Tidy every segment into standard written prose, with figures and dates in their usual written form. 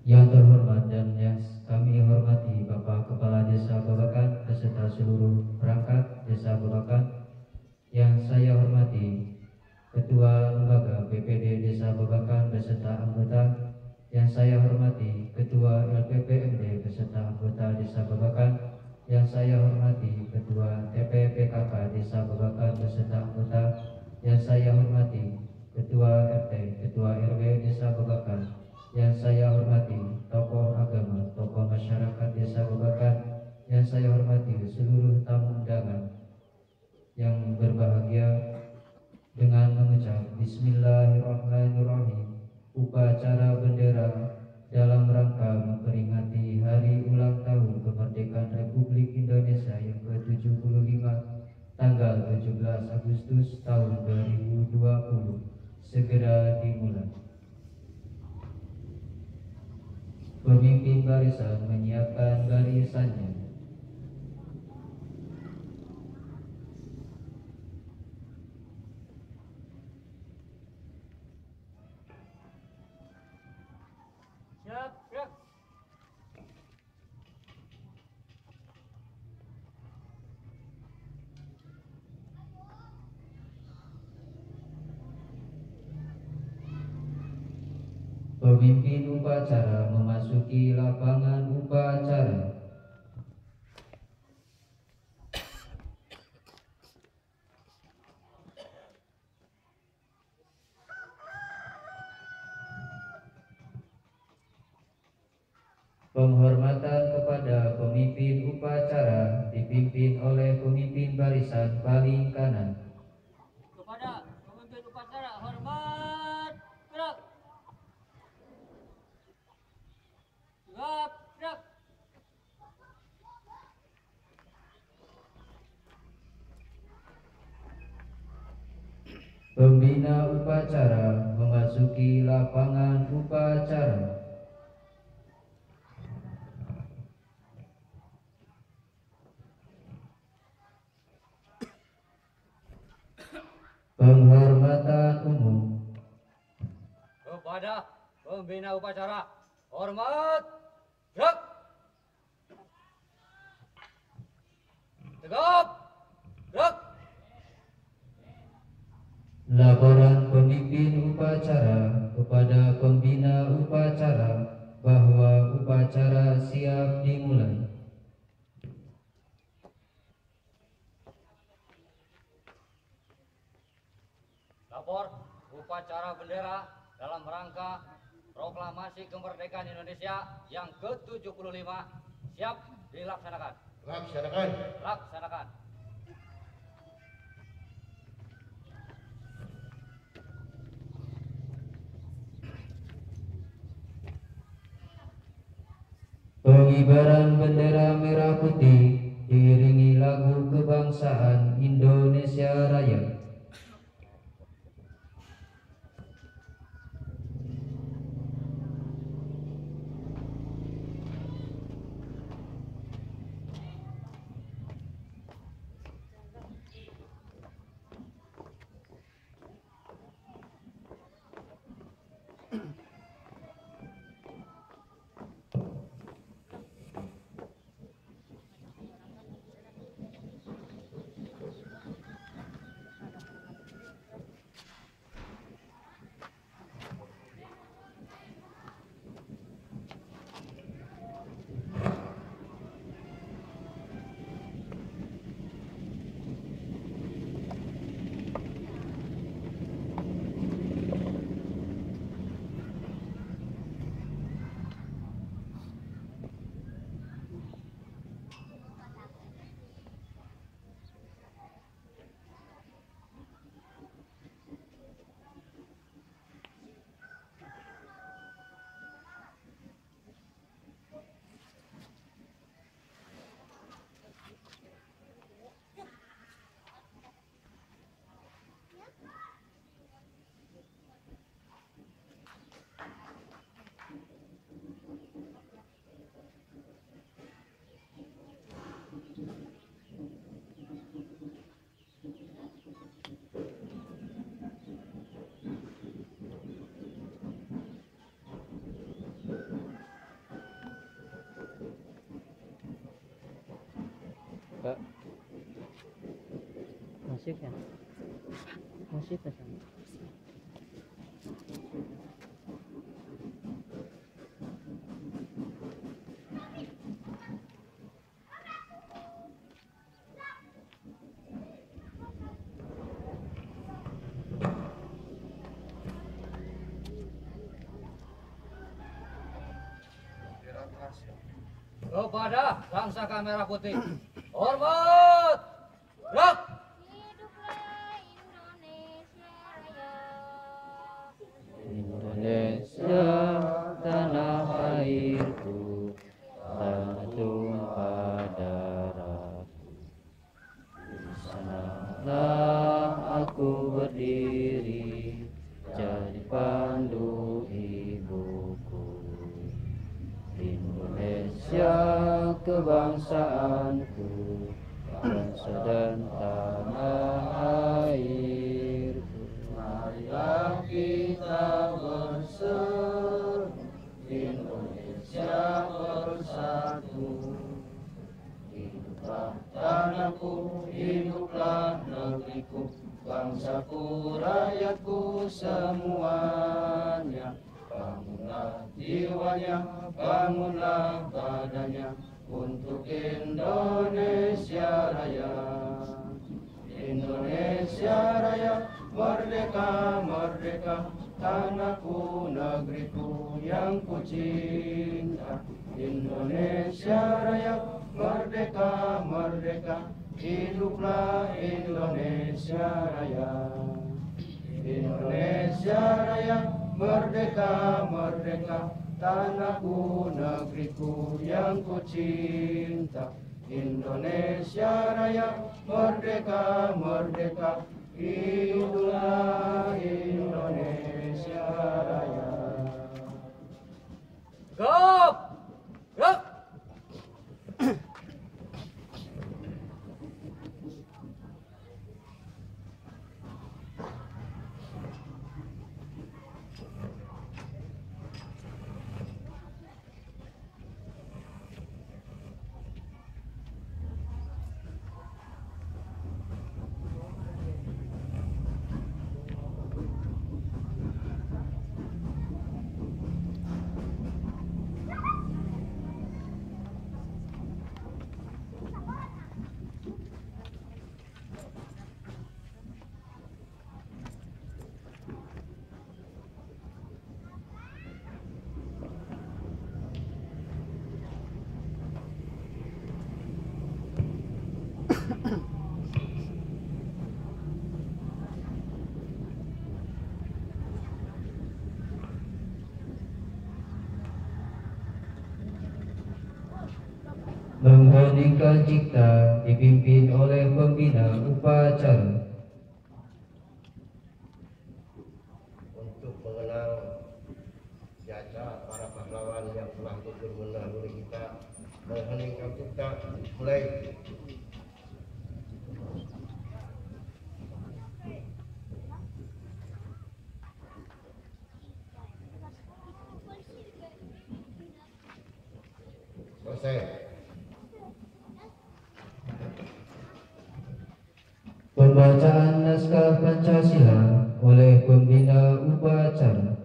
Yang terhormat dan yang kami hormati Bapak Kepala Desa Babakan beserta seluruh perangkat Desa Babakan. Yang saya hormati Ketua Lembaga BPD Desa Babakan beserta anggota. Yang saya hormati Ketua LPPMD beserta anggota Desa Babakan. Yang saya hormati Ketua TPPKK Desa Babakan beserta anggota. Yang saya hormati Ketua RT, Ketua RW Desa Babakan. Yang saya hormati tokoh agama, tokoh masyarakat Desa Babakan. Yang saya hormati seluruh tamu undangan yang berbahagia, dengan mengucap Bismillahirrahmanirrahim, upacara bendera dalam rangka memperingati hari ulang tahun kemerdekaan Republik Indonesia yang ke-75 tanggal 17 Agustus tahun 2020 segera dimulai. Pemimpin barisan menyiapkan barisannya. Siap, gerak. Pemimpin upacara memasuki lapangan upacara. Penghormatan kepada pemimpin upacara dipimpin oleh pemimpin barisan paling kanan. Kepada pemimpin upacara hormat, gerak. Gerak, gerak. Pembina upacara memasuki lapangan upacara. Penghormatan umum. Kepada pembina upacara hormat, gerak. Tegap, gerak. Laporan pemimpin upacara kepada pembina upacara bahwa upacara siap dimulai. Lapor upacara bendera dalam rangka proklamasi kemerdekaan Indonesia yang ke-75 siap dilaksanakan. Laksanakan. Laksanakan. Pengibaran bendera merah putih diiringi lagu kebangsaan Indonesia Raya. musik ya. Musik ya sama. Kepada Sang Saka Merah Putih, hormat, gerak. Indonesia tanah airku, tanah tumpah darah. Di sanalah aku berdiri, jadi pandu ibuku. Indonesia kebangsaanku, bangsa dan tanah airku. Marilah kita berseru, Indonesia bersatu. Hiduplah tanahku, hiduplah negeriku, bangsaku, rakyatku semuanya. Bangunlah jiwanya, bangunlah badannya untuk Indonesia Raya. Indonesia Raya, merdeka, merdeka, tanahku, negeriku yang ku cinta. Indonesia Raya, merdeka, merdeka, hiduplah Indonesia Raya. Indonesia Raya, merdeka, merdeka, tanahku, negeriku yang ku cinta. Indonesia Raya, merdeka, merdeka, hiduplah Indonesia Raya. Gerak, gerak. Mengheningkan cipta dipimpin oleh pembina upacara. Untuk mengenang jasa para pahlawan yang telah gugur mendahului kita, mengheningkan cipta mulai. Selesai. Pembacaan naskah Pancasila oleh pembina upacara.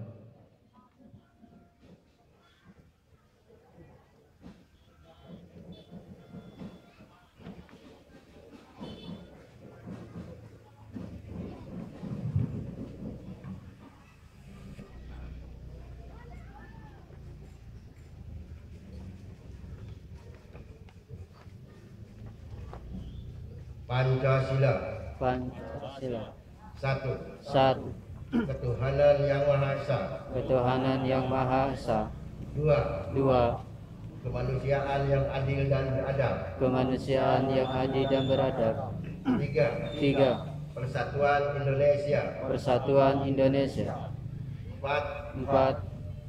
Pancasila. Pancasila. Satu. Satu. Ketuhanan yang Maha Esa. Ketuhanan yang Maha Esa. Dua. Dua. Kemanusiaan yang adil dan beradab. Kemanusiaan yang adil dan beradab. Tiga. Tiga. Persatuan Indonesia. Persatuan Indonesia. Empat. Empat.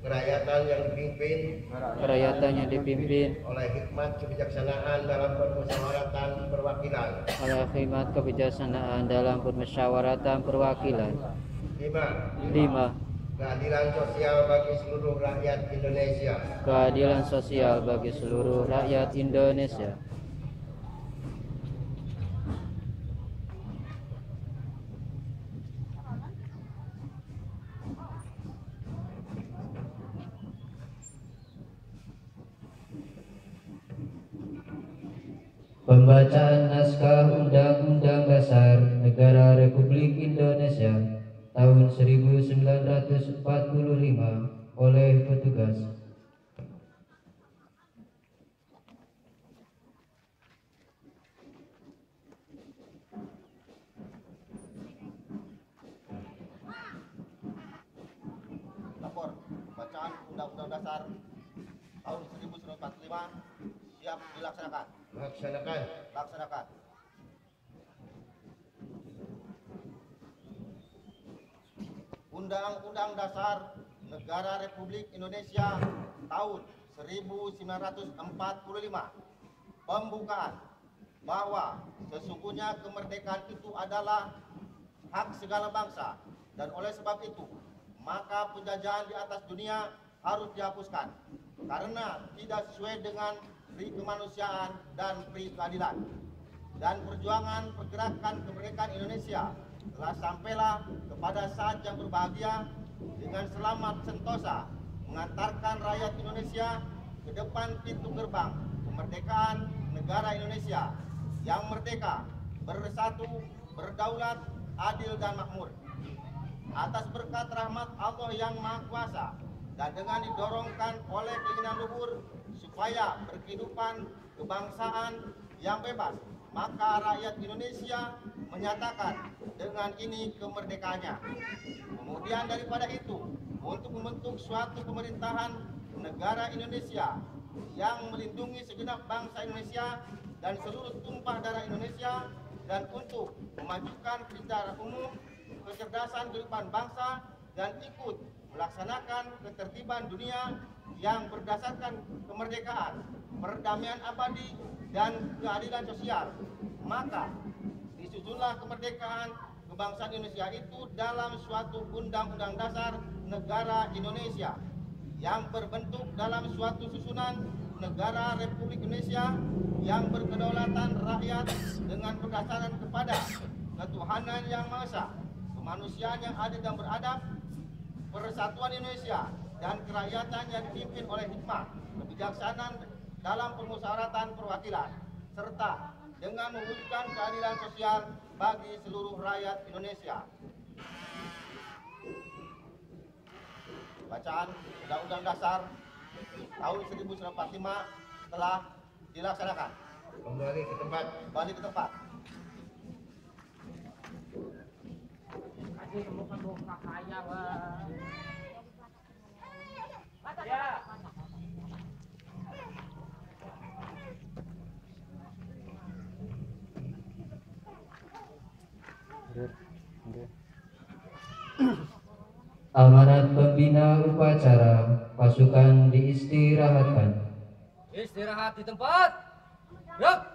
Kerakyatan yang dipimpin Kerakyatan yang dipimpin oleh hikmat kebijaksanaan dalam permusyawaratan perwakilan. oleh khidmat kebijaksanaan dalam permusyawaratan perwakilan. Lima. Lima. Keadilan sosial bagi seluruh rakyat Indonesia. Keadilan sosial bagi seluruh rakyat Indonesia. Pembacaan naskah Undang-Undang Dasar Negara Republik Indonesia tahun 1945 oleh petugas. Lapor, bacaan Undang-Undang Dasar tahun 1945 siap dilaksanakan. Laksanakan. Undang-Undang Dasar Negara Republik Indonesia tahun 1945. Pembukaan bahwa sesungguhnya kemerdekaan itu adalah hak segala bangsa dan oleh sebab itu maka penjajahan di atas dunia harus dihapuskan karena tidak sesuai dengan pri kemanusiaan dan pri keadilan. Dan perjuangan pergerakan kemerdekaan Indonesia telah sampailah kepada saat yang berbahagia dengan selamat sentosa mengantarkan rakyat Indonesia ke depan pintu gerbang kemerdekaan negara Indonesia yang merdeka, bersatu, berdaulat, adil dan makmur. Atas berkat rahmat Allah yang Maha Kuasa dan dengan didorongkan oleh keinginan luhur supaya berkehidupan kebangsaan yang bebas, maka rakyat Indonesia menyatakan dengan ini kemerdekaannya. Kemudian daripada itu, untuk membentuk suatu pemerintahan negara Indonesia yang melindungi segenap bangsa Indonesia dan seluruh tumpah darah Indonesia, dan untuk memajukan secara umum kecerdasan kehidupan bangsa dan ikut melaksanakan ketertiban dunia yang berdasarkan kemerdekaan, perdamaian abadi, dan keadilan sosial. Maka disusunlah kemerdekaan kebangsaan Indonesia itu dalam suatu Undang-Undang Dasar Negara Indonesia yang berbentuk dalam suatu susunan negara Republik Indonesia yang berkedaulatan rakyat dengan berdasarkan kepada ketuhanan yang Maha Esa, kemanusiaan yang adil dan beradab, persatuan Indonesia dan kerakyatan yang dipimpin oleh hikmah, kebijaksanaan dalam permusyawaratan perwakilan, serta dengan mewujudkan keadilan sosial bagi seluruh rakyat Indonesia. Bacaan Undang-Undang Dasar tahun 1945 telah dilaksanakan. Kembali ke tempat. Amanat pembina upacara, pasukan diistirahatkan. Istirahat di tempat. Gerak.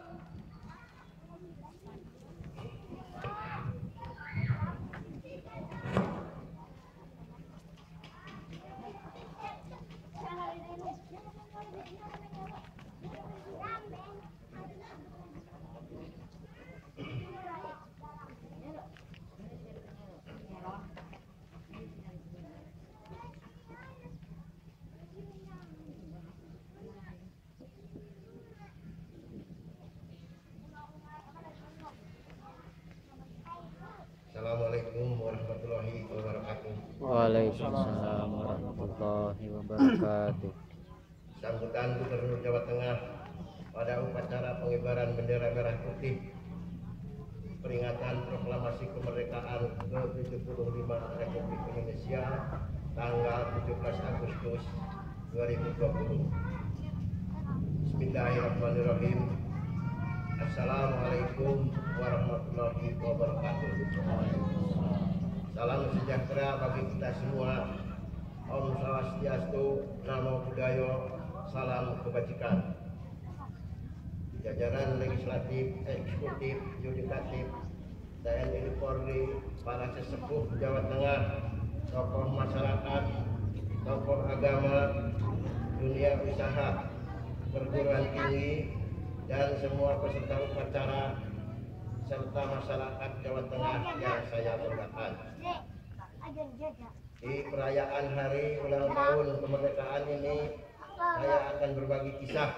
Assalamualaikum warahmatullahi wabarakatuh. Waalaikumsalam warahmatullahi wabarakatuh. Sambutan Gubernur Jawa Tengah pada upacara pengibaran bendera merah putih peringatan proklamasi kemerdekaan ke-75 Republik Indonesia tanggal 17 Agustus 2020. Bismillahirrahmanirrahim. Assalamualaikum warahmatullahi wabarakatuh. Salam sejahtera bagi kita semua. Om Swastiastu, Namo Buddhaya, salam kebajikan. Jajaran legislatif, eksekutif, yudikatif, TNI Polri, para sesepuh Jawa Tengah, tokoh masyarakat, tokoh agama, dunia usaha, perguruan tinggi, dan semua peserta upacara serta masyarakat Jawa Tengah yang saya banggakan. Di perayaan hari ulang tahun kemerdekaan ini, saya akan berbagi kisah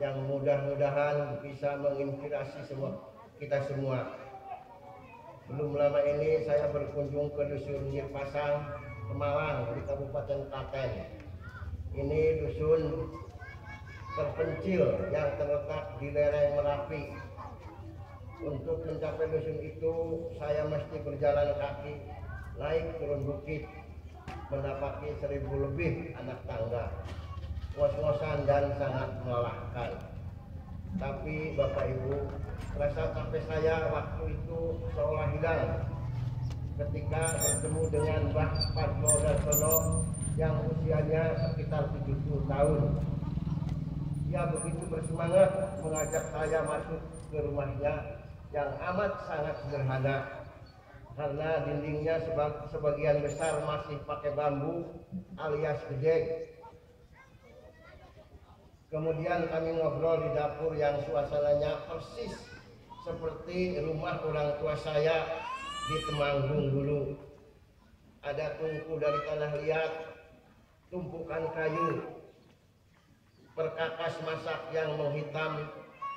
yang mudah-mudahan bisa menginspirasi kita semua. Belum lama ini saya berkunjung ke Dusun Girpasang, Pemalang di Kabupaten Klaten. Ini dusun terpencil yang terletak di lereng Merapi. Untuk mencapai dusun itu saya mesti berjalan kaki, naik turun bukit, mendapati 1000 lebih anak tangga, ngos-ngosan dan sangat melelahkan. Tapi Bapak Ibu, rasa capek saya waktu itu seolah hilang ketika bertemu dengan Mbah Padmo Darsono yang usianya sekitar 70 tahun. Dia begitu bersemangat mengajak saya masuk ke rumahnya yang amat sangat sederhana, karena dindingnya sebagian besar masih pakai bambu alias gedek. Kemudian kami ngobrol di dapur yang suasananya persis seperti rumah orang tua saya di Temanggung dulu. Ada tungku dari tanah liat, tumpukan kayu, perkakas masak yang menghitam,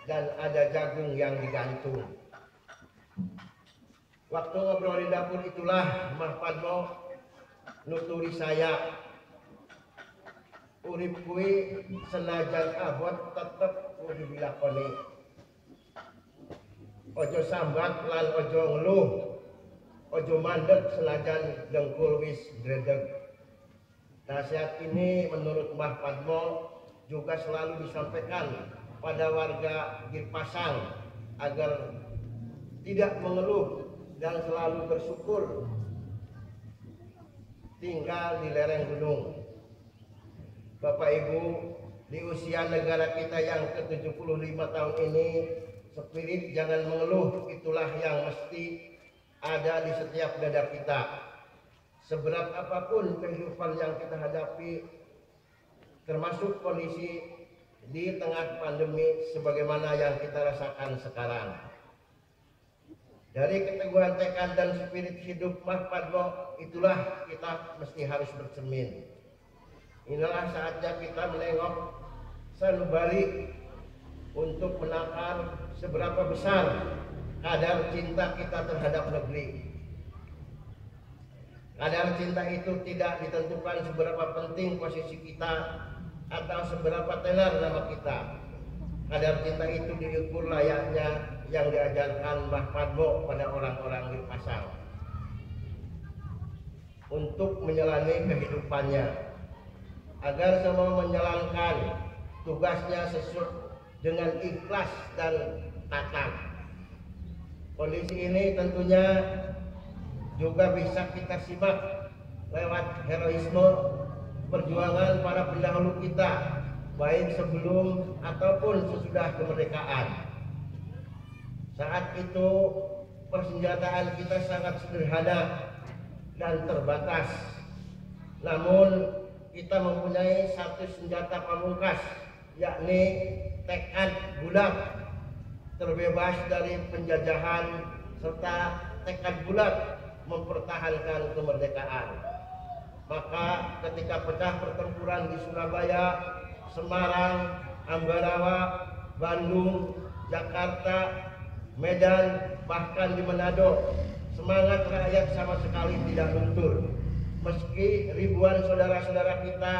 dan ada jagung yang digantung. Waktu ngobrol di dapur itulah Mbah Padmo nuturi saya, urip kui senajan abot tetep kudu dilakoni. Ojo sambat lan ojo ngeluh, ojo mandek senajan dengkul wis dredeg. Nasihat ini menurut Mbah Padmo juga selalu disampaikan pada warga Girpasang agar tidak mengeluh dan selalu bersyukur tinggal di lereng gunung. Bapak Ibu, di usia negara kita yang ke-75 tahun ini, spirit jangan mengeluh itulah yang mesti ada di setiap dada kita. Seberat apapun kehidupan yang kita hadapi, termasuk kondisi di tengah pandemi sebagaimana yang kita rasakan sekarang. Dari keteguhan tekad dan spirit hidup Mbah Padmo, itulah kita mesti harus bercermin. Inilah saatnya kita menengok sanubari untuk menakar seberapa besar kadar cinta kita terhadap negeri. Kadar cinta itu tidak ditentukan seberapa penting posisi kita atau seberapa tenar nama kita. Kadar cinta itu diukur layaknya yang diajarkan Mbah Padmo pada orang-orang Girpasang untuk menjalani kehidupannya, agar semua menjalankan tugasnya sesuai dengan ikhlas dan taat. Kondisi ini tentunya juga bisa kita simak lewat heroisme perjuangan para pendahulu kita, baik sebelum ataupun sesudah kemerdekaan. Saat itu persenjataan kita sangat sederhana dan terbatas, namun kita mempunyai satu senjata pamungkas, yakni tekad bulat terbebas dari penjajahan serta tekad bulat mempertahankan kemerdekaan. Maka ketika pecah pertempuran di Surabaya, Semarang, Ambarawa, Bandung, Jakarta, Medan, bahkan di Manado, semangat rakyat sama sekali tidak luntur. Meski ribuan saudara-saudara kita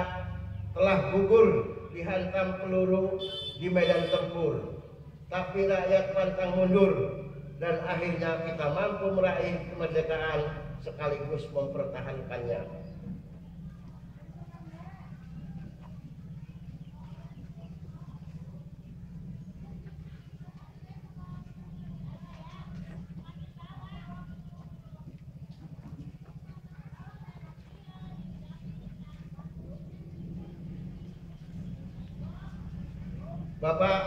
telah gugur dihantam peluru di medan tempur, tapi rakyat pantang mundur dan akhirnya kita mampu meraih kemerdekaan sekaligus mempertahankannya. Bapak,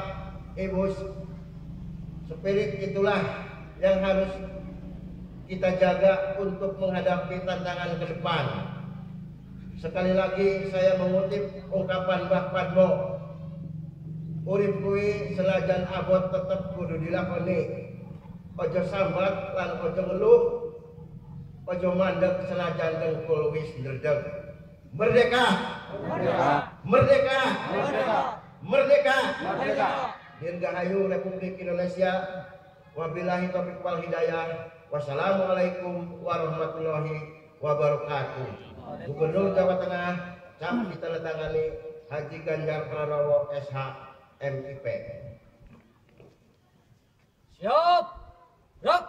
Ibu, spirit itulah yang harus kita jaga untuk menghadapi tantangan ke depan. Sekali lagi saya mengutip ungkapan Mbah Padmo, urip kuwi senajan abot tetep kudu dilakoni. Ojo sambat lan ojo ngeluh, ojo mandek senajan dengkul wis ndredeg. Merdeka! Merdeka! Merdeka! Merdeka! Merdeka! Dirgahayu Republik Indonesia. Wabillahi taufiq wal hidayah. Wassalamualaikum warahmatullahi wabarakatuh. Gubernur Jawa Tengah cap ditandatangani Haji Ganjar Pranowo SH MIP. Siap. Gerak.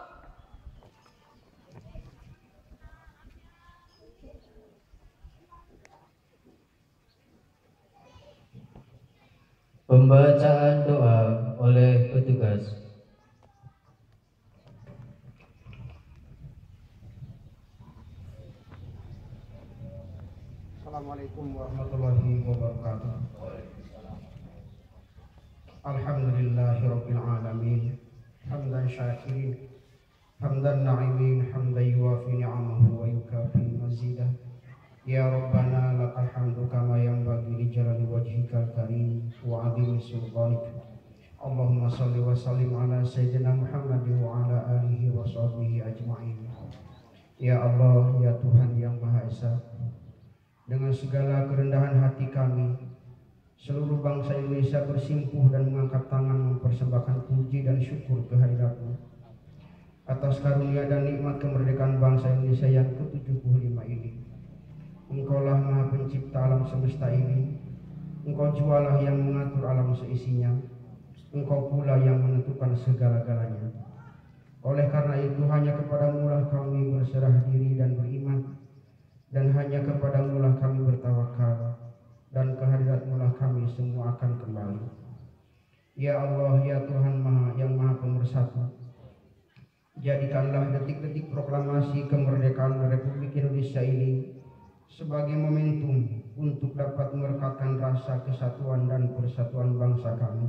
Pembacaan doa oleh petugas. Assalamualaikum warahmatullahi wabarakatuh. Alhamdulillahirabbil alamin. Hamdan syakirin, hamdan na'imin, hamdan yuwafi ni'amahu wa yukafi mazidah. Ya Rabbana lakal hamdu kama yanbaghi li jalali wajhikal karim wa 'azimi sultanik. Allahumma shalli wa sallim ala sayyidina Muhammadin wa ala alihi wa sahbihi ajma'in. Ya Allah, ya Tuhan yang Maha Esa, dengan segala kerendahan hati kami, seluruh bangsa Indonesia bersimpuh dan mengangkat tangan mempersembahkan puji dan syukur kehadirat-Mu atas karunia dan nikmat kemerdekaan bangsa Indonesia yang ke-75 ini. Engkaulah Maha Pencipta alam semesta ini. Engkau jualah yang mengatur alam seisinya. Engkau pula yang menentukan segala-galanya. Oleh karena itu hanya kepadamu lah kami berserah diri dan beriman, dan hanya kepadamu lah kami bertawakal, dan kehadirat-Mu lah kami semua akan kembali. Ya Allah, ya Tuhan yang Maha Pemersatu, jadikanlah detik-detik proklamasi kemerdekaan Republik Indonesia ini sebagai momentum untuk dapat merekatkan rasa kesatuan dan persatuan bangsa kami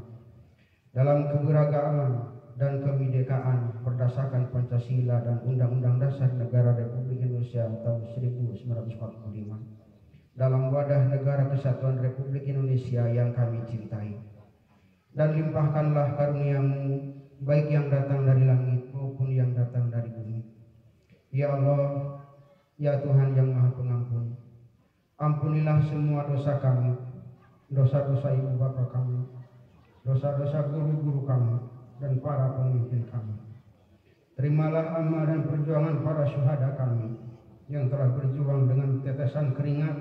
dalam keberagaman dan kebinekaan berdasarkan Pancasila dan Undang-Undang Dasar Negara Republik Indonesia tahun 1945 dalam wadah negara kesatuan Republik Indonesia yang kami cintai. Dan limpahkanlah karunia-Mu baik yang datang dari langit maupun yang datang dari bumi. Ya Allah, ya Tuhan yang Maha Pengampun, ampunilah semua dosa kami, dosa-dosa ibu bapa kami, dosa-dosa guru-guru kami, dan para pemimpin kami. Terimalah amal dan perjuangan para syuhada kami yang telah berjuang dengan tetesan keringat,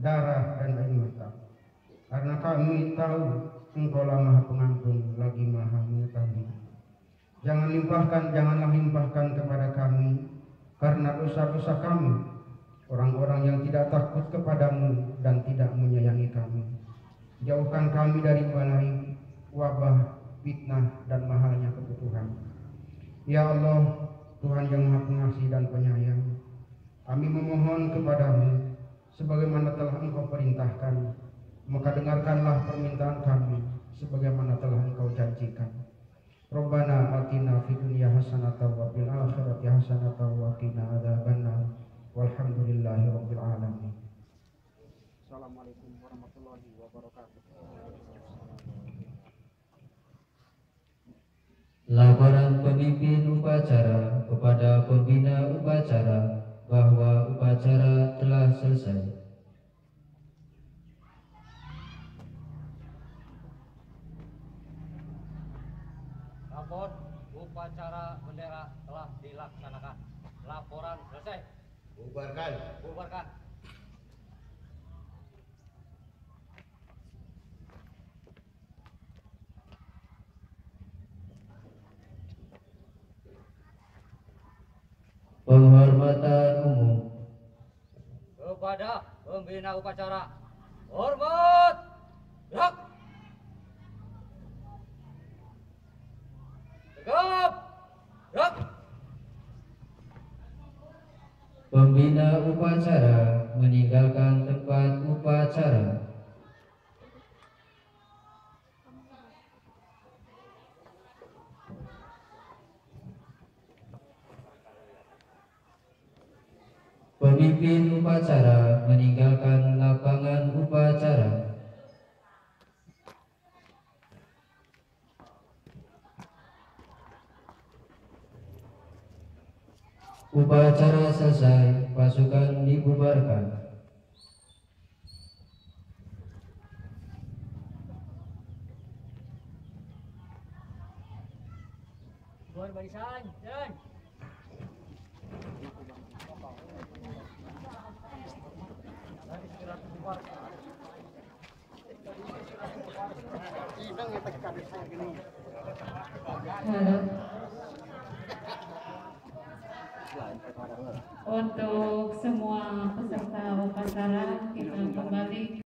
darah, dan air mata. Karena kami tahu Engkaulah Maha Pengampun lagi Maha Mengetahui. Janganlah limpahkan kepada kami karena dosa-dosa kami orang-orang yang tidak takut kepadamu dan tidak menyayangi kami. Jauhkan kami dari balai, wabah, fitnah, dan mahalnya kebutuhan. Ya Allah, Tuhan yang Maha Pengasih dan Penyayang, kami memohon kepadamu sebagaimana telah Engkau perintahkan, maka dengarkanlah permintaan kami sebagaimana telah Engkau janjikan. Rabbana atina fid dunya hasanatan wa fil akhirati hasanatan wa qina adzabannar. Walhamdulillahi rabbil alamin. Assalamualaikum warahmatullahi wabarakatuh. Laporan pemimpin upacara kepada pembina upacara bahwa upacara telah selesai. Rapor upacara bendera telah dilaksanakan. Laporan selesai. Bubarkan. Bubarkan. Penghormatan umum. Kepada pembina upacara, hormat. Gerak. Tegap. Gerak. Pembina upacara meninggalkan tempat upacara. Pemimpin upacara meninggalkan lapangan upacara. Upacara selesai, pasukan dibubarkan. Mundur barisan, dan. Halo. Untuk semua peserta upacara kita kembali